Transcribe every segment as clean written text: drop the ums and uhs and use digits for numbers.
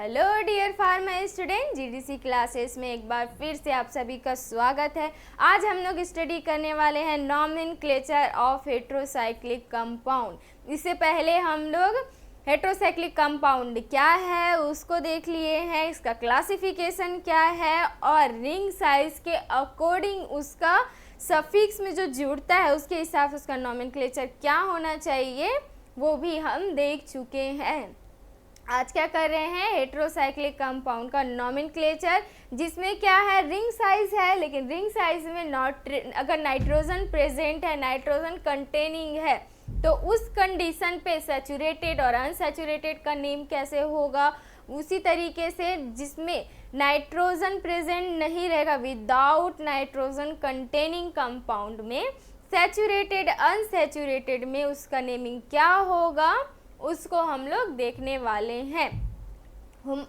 Hello dear pharma student, GDC classes में एक बार फिर से आप सभी का स्वागत है। आज हम लोग स्टडी करने वाले हैं नॉमेनक्लेचर ऑफ हेट्रोसाइक्लिक कंपाउंड। इससे पहले हम लोग हेट्रोसाइक्लिक कंपाउंड क्या है उसको देख लिए हैं, इसका क्लासिफिकेशन क्या है और रिंग साइज के अकॉर्डिंग उसका सफिक्स में जो जुड़ता है उसके हिसाब से उसका नॉमेनक्लेचर क्या होना चाहिए वो भी हम देख चुके हैं। आज क्या कर रहे हैं, हेट्रोसाइक्लिक कंपाउंड का नॉमेनक्लेचर, जिसमें क्या है रिंग साइज है, लेकिन रिंग साइज में अगर नाइट्रोजन प्रेजेंट है, नाइट्रोजन कंटेनिंग है, तो उस कंडीशन पे सैचुरेटेड और अनसैचुरेटेड का नेम कैसे होगा। उसी तरीके से जिसमें नाइट्रोजन प्रेजेंट नहीं रहेगा, विदाउट नाइट्रोजन कंटेनिंग कंपाउंड में सैचुरेटेड अनसैचुरेटेड में उसका नेमिंग क्या होगा उसको हम लोग देखने वाले हैं।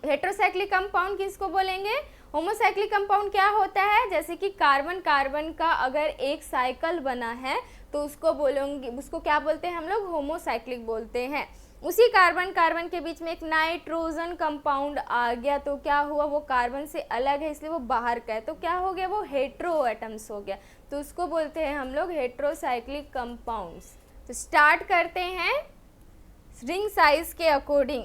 हेट्रोसाइक्लिक कंपाउंड किसको बोलेंगे, होमोसाइक्लिक कंपाउंड क्या होता है, जैसे कि कार्बन कार्बन का अगर एक साइकिल बना है तो उसको बोलेंगे, उसको क्या बोलते हैं हम लोग, होमोसाइक्लिक बोलते हैं। उसी कार्बन कार्बन के बीच में एक नाइट्रोजन कंपाउंड आ गया तो क्या हुआ, वो कार्बन से अलग है इसलिए वो बाहर का है, तो क्या हो गया, वो हेट्रो एटम्स हो गया, तो उसको बोलते हैं हम लोग हेट्रोसाइक्लिक कंपाउंड्स। तो स्टार्ट करते हैं रिंग साइज के अकॉर्डिंग।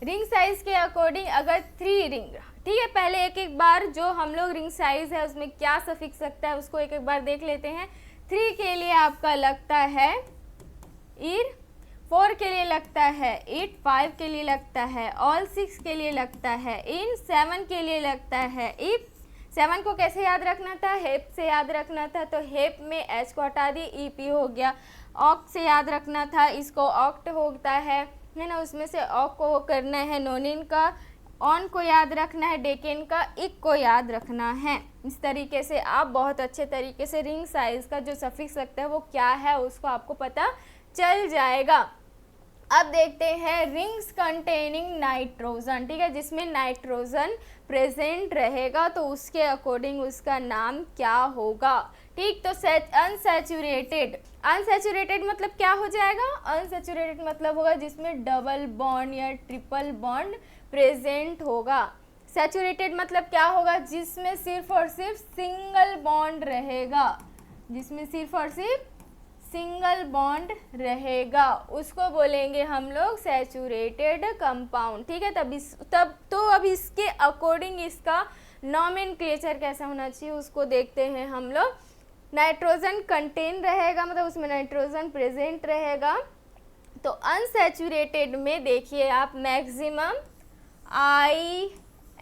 रिंग साइज के अकॉर्डिंग अगर 3 रिंग, ठीक है, पहले एक एक बार जो हम लोग रिंग साइज है उसमें क्या सफिक्स लगता है उसको एक एक बार देख लेते हैं। 3 के लिए आपका लगता है ईर, 4 के लिए लगता है इट, 5 के लिए लगता है ऑल, 6 के लिए लगता है इन, 7 के लिए लगता है इफ। 7 को कैसे याद रखना था, हेप से याद रखना था, तो हेप में एच को हटा दिए, ईपी हो गया। ऑक्ट से याद रखना था, इसको ऑक्ट होता है ना, उसमें से ऑक को करना है नोनिन का, ऑन को याद रखना है डेकेन का, इक को याद रखना है। इस तरीके से आप बहुत अच्छे तरीके से रिंग साइज का जो सफिक्स लगता है वो क्या है उसको आपको पता चल जाएगा। अब देखते हैं रिंग्स कंटेनिंग नाइट्रोजन, ठीक है, जिसमें नाइट्रोजन प्रेजेंट रहेगा तो उसके अकॉर्डिंग उसका नाम क्या होगा। ठीक, तो अनसैचुरेटेड, अनसैचुरेटेड मतलब क्या हो जाएगा, अनसैचुरेटेड मतलब होगा जिसमें डबल बॉन्ड या ट्रिपल बॉन्ड प्रेजेंट होगा। सैचुरेटेड मतलब क्या होगा, जिसमें सिर्फ और सिर्फ सिंगल बॉन्ड रहेगा, जिसमें सिर्फ और सिर्फ सिंगल बॉन्ड रहेगा, उसको बोलेंगे हम लोग सैचुरेटेड कंपाउंड। ठीक है, अब इसके अकॉर्डिंग इसका नॉमेनक्लेचर कैसा होना चाहिए उसको देखते हैं हम लोग। नाइट्रोजन कंटेन रहेगा मतलब उसमें नाइट्रोजन प्रेजेंट रहेगा, तो अनसैचुरेटेड में देखिए आप मैक्सिमम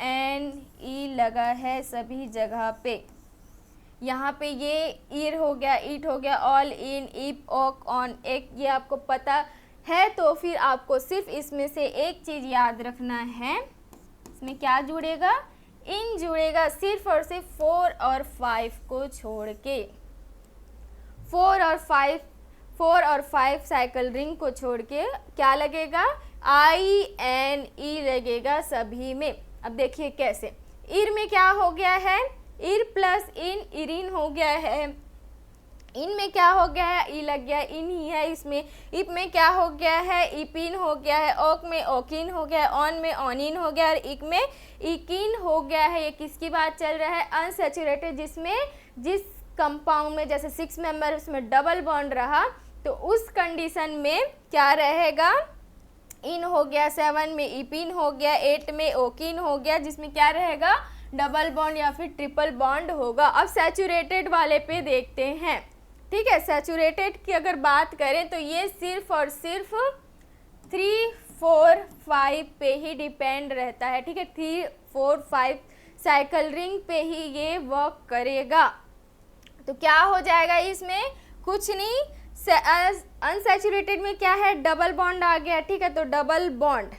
INE लगा है सभी जगह पे। यहाँ पे ये ईर हो गया, ईट हो गया, ऑल, इन, इप, ऑक, ऑन, एक, ये आपको पता है, तो फिर आपको सिर्फ इसमें से एक चीज़ याद रखना है, इसमें क्या जुड़ेगा, इन जुड़ेगा, सिर्फ और सिर्फ 4 और 5 को छोड़ के, 4 और 5 साइकिल रिंग को छोड़ के क्या लगेगा, INE लगेगा सभी में। अब देखिए कैसे, ईर में क्या हो गया है, इर प्लस इन, इरिन हो गया है, इन में क्या हो गया है, ई लग गया, इन ही है इसमें। इप में क्या हो गया है, इपिन हो गया है, ओक में ओकिन हो गया है, ऑन में ऑनिन हो गया है, और इक में इकिन हो गया है। ये किसकी बात चल रहा है, अनसैचुरेटेड, जिसमें जिस कंपाउंड में जैसे 6 मेंबर उसमें डबल बॉन्ड रहा तो उस कंडीशन में क्या रहेगा, इन हो गया, 7 में इपिन हो गया, 8 में ओकिन हो गया, जिसमें क्या रहेगा, डबल बॉन्ड या फिर ट्रिपल बॉन्ड होगा। अब सैचुरेटेड वाले पे देखते हैं, ठीक है, सैचुरेटेड की अगर बात करें तो ये सिर्फ और सिर्फ 3, 4, 5 पे ही डिपेंड रहता है, ठीक है, 3, 4, 5 साइकिल रिंग पे ही ये वर्क करेगा। तो क्या हो जाएगा इसमें, कुछ नहीं, अनसैचुरेटेड में क्या है, डबल बॉन्ड आ गया, ठीक है, तो डबल बॉन्ड,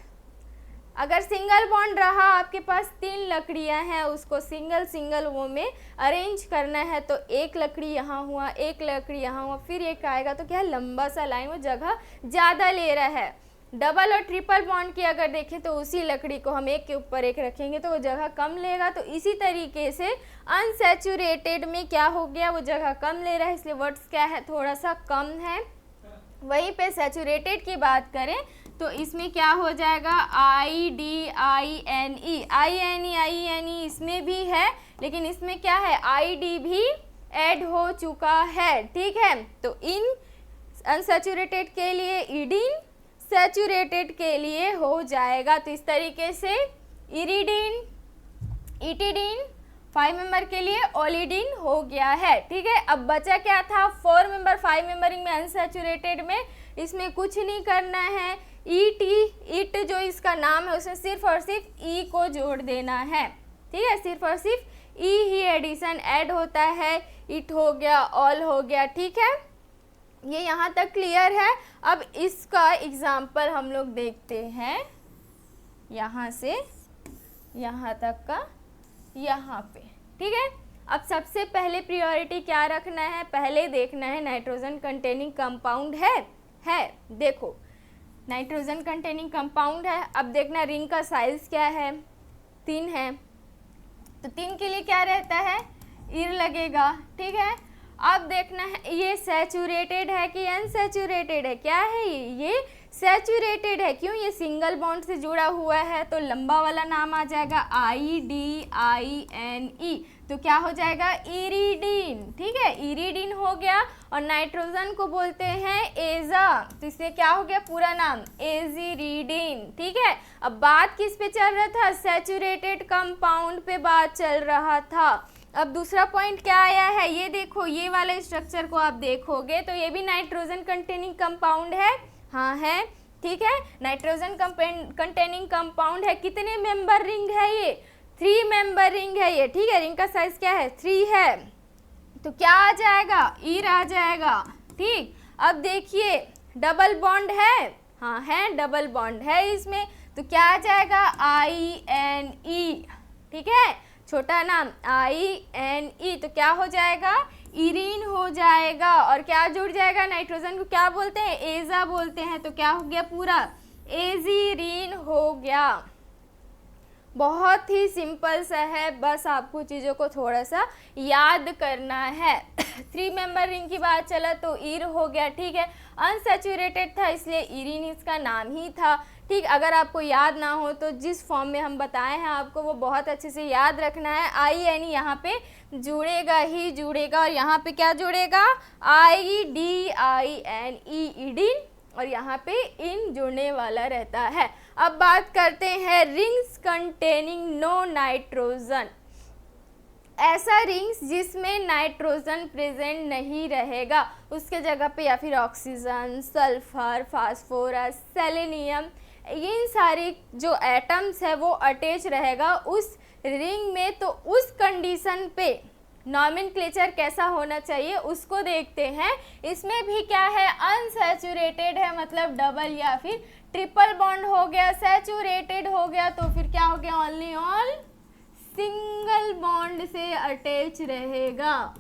अगर सिंगल बॉन्ड रहा आपके पास 3 लकड़ियां हैं उसको सिंगल वो में अरेंज करना है, तो एक लकड़ी यहाँ हुआ, एक लकड़ी यहाँ हुआ, फिर एक आएगा, तो क्या है, लंबा सा लाइन, वो जगह ज़्यादा ले रहा है। डबल और ट्रिपल बॉन्ड की अगर देखें तो उसी लकड़ी को हम एक के ऊपर एक रखेंगे तो वो जगह कम लेगा, तो इसी तरीके से अनसैचुरेटेड में क्या हो गया, वो जगह कम ले रहा है, इसलिए वर्ड्स क्या है, थोड़ा सा कम है। वहीं पे सैचुरेटेड की बात करें तो इसमें क्या हो जाएगा IDINE इसमें भी है, लेकिन इसमें क्या है ID भी ऐड हो चुका है, ठीक है। तो इन अनसैचुरेटेड के लिए इडीन, सैचुरेटेड के लिए हो जाएगा। तो इस तरीके से इरिडीन, इटिडीन, 5 मेंबर के लिए ओलिडीन हो गया है, ठीक है। अब बचा क्या था 4 मेंबर 5 मेंबरिंग में अनसैचुरेटेड में, इसमें कुछ नहीं करना है। इट जो इसका नाम है उसमें सिर्फ और सिर्फ ई को जोड़ देना है, ठीक है। सिर्फ और सिर्फ ई ही एडिशन ऐड होता है, इट हो गया, ऑल हो गया, ठीक है। ये यहाँ तक क्लियर है। अब इसका एग्जाम्पल हम लोग देखते हैं, यहाँ से यहाँ तक का, यहाँ पे, ठीक है। अब सबसे पहले प्रायोरिटी क्या रखना है, पहले देखना है नाइट्रोजन कंटेनिंग कंपाउंड है। देखो नाइट्रोजन कंटेनिंग कंपाउंड है। अब देखना रिंग का साइज क्या है, 3 है, तो 3 के लिए क्या रहता है, ईर लगेगा, ठीक है। अब देखना है ये सैचुरेटेड है कि अनसैचुरेटेड है, क्या है ये सैचुरेटेड है। क्यों, ये सिंगल बॉन्ड से जुड़ा हुआ है, तो लंबा वाला नाम आ जाएगा IDINE, तो क्या हो जाएगा इरिडीन, ठीक है। इरिडीन हो गया। और नाइट्रोजन को बोलते हैं एजा, तो इससे क्या हो गया पूरा नाम एजिरिडीन, ठीक है। अब बात किस पे चल रहा था, सैचुरेटेड कंपाउंड पे बात चल रहा था। अब दूसरा पॉइंट क्या आया है, ये देखो, ये वाले स्ट्रक्चर को आप देखोगे तो ये भी नाइट्रोजन कंटेनिंग कंपाउंड है, हाँ है, ठीक है। नाइट्रोजन कंटेनिंग कंपाउंड है। कितने मेंबर रिंग है ये, 3 मेंबर रिंग है ये, ठीक है। रिंग का साइज क्या है, 3 है, तो क्या आ जाएगा, ईर आ जाएगा, ठीक। अब देखिए डबल बॉन्ड है, हाँ है, डबल बॉन्ड है इसमें, तो क्या आ जाएगा INE, ठीक है, छोटा नाम INE, तो क्या हो जाएगा इरीन हो जाएगा। और क्या जुड़ जाएगा, नाइट्रोजन को क्या बोलते हैं, एजा बोलते हैं, तो क्या हो गया पूरा एजीरीन हो गया। बहुत ही सिंपल सा है, बस आपको चीज़ों को थोड़ा सा याद करना है। 3 मेंबर रिंग की बात चला तो ईर हो गया, ठीक है। अनसैचुरेटेड था इसलिए इरीन इसका नाम ही था, ठीक। अगर आपको याद ना हो तो जिस फॉर्म में हम बताए हैं आपको वो बहुत अच्छे से याद रखना है। INE यहाँ पे जुड़ेगा ही जुड़ेगा, और यहाँ पे क्या जुड़ेगा IDINE इडीन, और यहाँ पे इन जुड़ने वाला रहता है। अब बात करते हैं रिंग्स कंटेनिंग नो नाइट्रोजन। ऐसा रिंग्स जिसमें नाइट्रोजन प्रेजेंट नहीं रहेगा, उसके जगह पे या फिर ऑक्सीजन, सल्फर, फास्फोरस, सेलेनियम, इन सारे जो एटम्स है वो अटैच रहेगा उस रिंग में। तो उस कंडीशन पे नॉमेनक्लेचर कैसा होना चाहिए उसको देखते हैं। इसमें भी क्या है, अनसैचुरेटेड है, मतलब डबल या फिर ट्रिपल बॉन्ड हो गया, सैचुरेटेड हो गया तो फिर क्या हो गया, ओनली ऑल सिंगल बॉन्ड से अटैच रहेगा,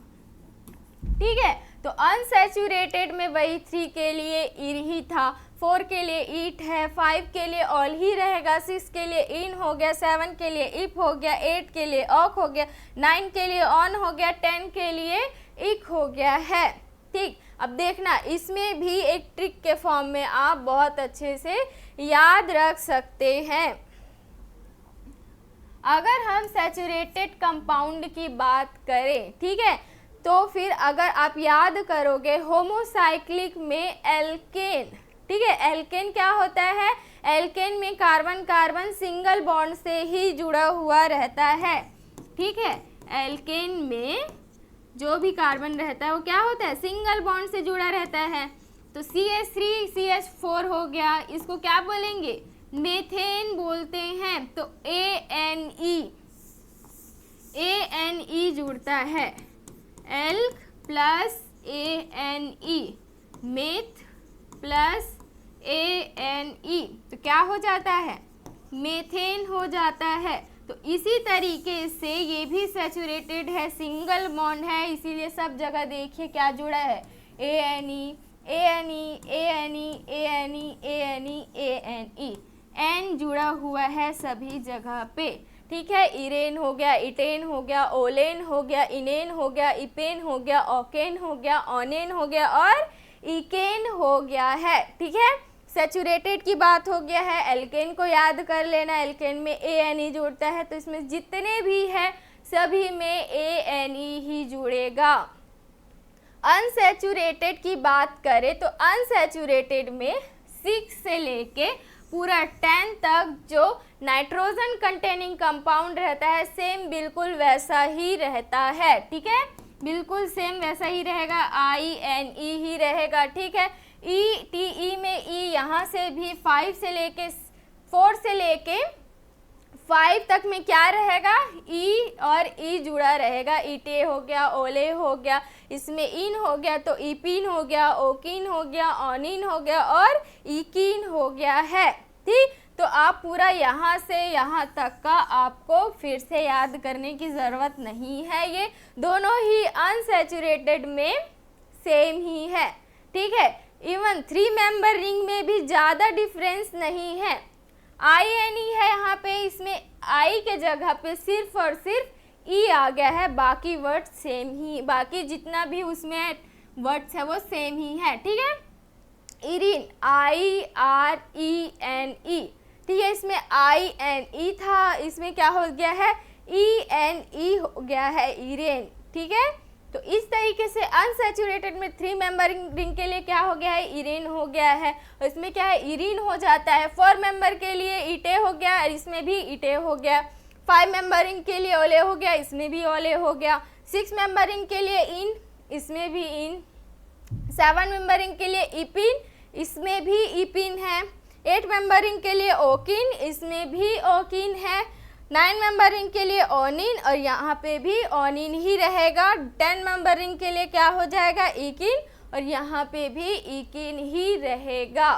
ठीक है। तो अनसैचुरेटेड में वही 3 के लिए ईर ही था, 4 के लिए ईट है, 5 के लिए ऑल ही रहेगा, 6 के लिए इन हो गया, 7 के लिए इप हो गया, 8 के लिए ऑक हो गया, 9 के लिए ऑन हो गया, 10 के लिए इक हो गया है, ठीक। अब देखना इसमें भी एक ट्रिक के फॉर्म में आप बहुत अच्छे से याद रख सकते हैं। अगर हम सैचुरेटेड कंपाउंड की बात करें, ठीक है, तो फिर अगर आप याद करोगे होमोसाइक्लिक में एल्केन, ठीक है, एल्केन क्या होता है, एल्केन में कार्बन कार्बन सिंगल बॉन्ड से ही जुड़ा हुआ रहता है, ठीक है। एल्केन में जो भी कार्बन रहता है वो क्या होता है, सिंगल बॉन्ड से जुड़ा रहता है। तो CH3 CH4 हो गया, इसको क्या बोलेंगे, मेथेन बोलते हैं। तो ANE जुड़ता है, alk plus ANE, meth plus ANE, तो क्या हो जाता है, मेथेन हो जाता है। तो इसी तरीके से ये भी सैचुरेटेड है, सिंगल बॉन्ड है, इसीलिए सब जगह देखिए क्या जुड़ा है, ANE ANE ANE ANE ANE ANE, एन जुड़ा हुआ है सभी जगह पे, ठीक है। इरेन हो गया, इटेन हो गया, ओलेन हो गया, इनेन हो गया, इपेन हो गया, ऑकेन हो गया, ऑनेन हो गया और इकेन हो गया है, ठीक है। सैचुरेटेड की बात हो गया है, एल्केन को याद कर लेना, एल्केन में ANE जुड़ता है, तो इसमें जितने भी है सभी में ANE ही जुड़ेगा। अनसैचुरेटेड की बात करें तो अनसैचुरेटेड में 6 से लेके पूरा 10 तक जो नाइट्रोजन कंटेनिंग कंपाउंड रहता है सेम बिल्कुल वैसा ही रहता है, ठीक है, बिल्कुल सेम वैसा ही रहेगा, INE ही रहेगा, ठीक है। TE में E यहाँ से भी 4 से लेके 5 तक में क्या रहेगा, E और E जुड़ा रहेगा, ईटे हो गया, ओले हो गया, इसमें इन हो गया तो ईपीन हो गया, ओकिन हो गया, ऑनिन हो गया और ईकिन हो गया है, ठीक। तो आप पूरा यहाँ से यहाँ तक का आपको फिर से याद करने की ज़रूरत नहीं है, ये दोनों ही अनसैचुरेटेड में सेम ही है, ठीक है। इवन 3 मेंबर रिंग में भी ज़्यादा डिफरेंस नहीं है। INE है यहाँ पे, इसमें I के जगह पे सिर्फ और सिर्फ E आ गया है, बाकी वर्ड सेम ही, बाकी जितना भी उसमें वर्ड्स है वो सेम ही है, ठीक है। इरीन IRENE, ठीक है, इसमें INE था, इसमें क्या हो गया है, ENE हो गया है, इरेन, ठीक है। तो इस तरीके से अनसैचुरेटेड में 3 मेंबर रिंग के लिए क्या हो गया है, इरेन हो गया है, और इसमें क्या है, इरीन हो जाता है। 4 मेंबर के लिए ईटे हो गया, इसमें भी ईटे हो गया। 5 मेंबर रिंग के लिए ओले हो गया, इसमें भी ओले हो गया। 6 मेंबर रिंग के लिए इन, इसमें भी इन। 7 मेंबर रिंग के लिए इपिन, इसमें भी इपिन है। 8 मेंबर रिंग के लिए ओकिन, इसमें भी ओकिन है। 9 मेंबर रिंग के लिए ओनिन, और यहाँ पे भी ओनिन ही रहेगा। 10 मेंबर रिंग के लिए क्या हो जाएगा, इकिन, और यहाँ पे भी इकिन ही रहेगा।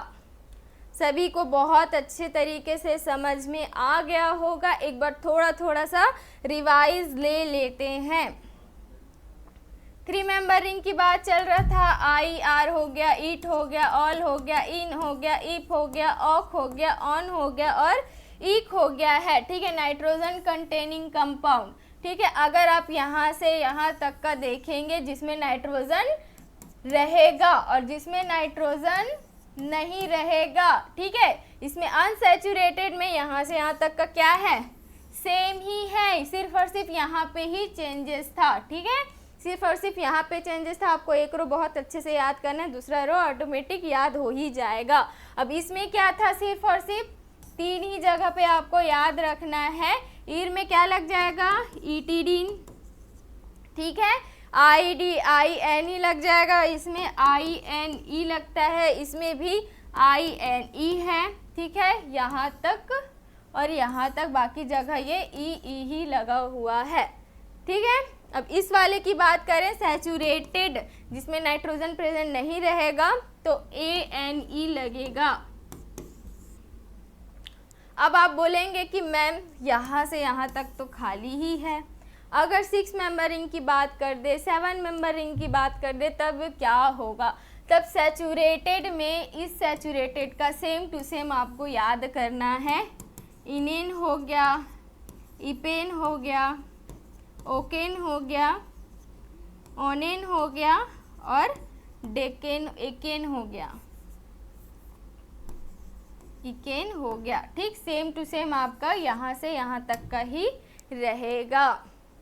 सभी को बहुत अच्छे तरीके से समझ में आ गया होगा। एक बार थोड़ा सा रिवाइज ले लेते हैं। 3 मेंबर रिंग की बात चल रहा था, IR हो गया, ईट हो गया, ऑल हो गया, इन हो गया, इप हो गया, ऑक हो गया, ऑन हो गया और ईक हो गया है, ठीक है, नाइट्रोजन कंटेनिंग कंपाउंड, ठीक है। अगर आप यहाँ से यहाँ तक का देखेंगे जिसमें नाइट्रोजन रहेगा और जिसमें नाइट्रोजन नहीं रहेगा, ठीक है, इसमें अनसैचुरेटेड में यहाँ से यहाँ तक का क्या है, सेम ही है, सिर्फ और सिर्फ यहाँ पे ही चेंजेस था, ठीक है, सिर्फ और सिर्फ यहाँ पे चेंजेस था। आपको एक रो बहुत अच्छे से याद करना है, दूसरा रो ऑटोमेटिक याद हो ही जाएगा। अब इसमें क्या था, सिर्फ और सिर्फ 3 ही जगह पे आपको याद रखना है। ईर में क्या लग जाएगा, ईटीडीन, ठीक है, IDINE लग जाएगा, इसमें INE लगता है, इसमें भी INE है, ठीक है, यहाँ तक और यहाँ तक, बाकी जगह ये EE ही लगा हुआ है, ठीक है। अब इस वाले की बात करें, सैचुरेटेड जिसमें नाइट्रोजन प्रेजेंट नहीं रहेगा तो ANE लगेगा। अब आप बोलेंगे कि मैम यहाँ से यहाँ तक तो खाली ही है। अगर 6 मेंबर रिंग की बात कर दे, 7 मेंबर रिंग की बात कर दे, तब क्या होगा, तब सैचुरेटेड में इस सैचुरेटेड का सेम टू सेम आपको याद करना है। इनेन हो गया, इपेन हो गया, ओकेन हो गया, ओनेन हो गया और डेकेन एकेन हो गया, इकेन हो गया, ठीक, सेम टू सेम आपका यहाँ से यहाँ तक का ही रहेगा।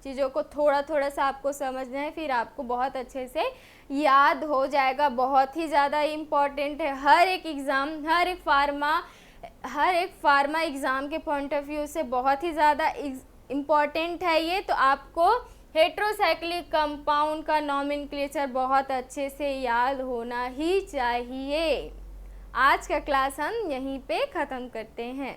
चीज़ों को थोड़ा सा आपको समझना है, फिर आपको बहुत अच्छे से याद हो जाएगा। बहुत ही ज़्यादा इम्पॉर्टेंट है, हर एक एग्ज़ाम, हर एक फार्मा एग्ज़ाम के पॉइंट ऑफ व्यू से बहुत ही ज़्यादा इम्पॉर्टेंट है ये। तो आपको हेट्रोसाइक्लिक कंपाउंड का नॉमेनक्लेचर बहुत अच्छे से याद होना ही चाहिए। आज का क्लास हम यहीं पे ख़त्म करते हैं।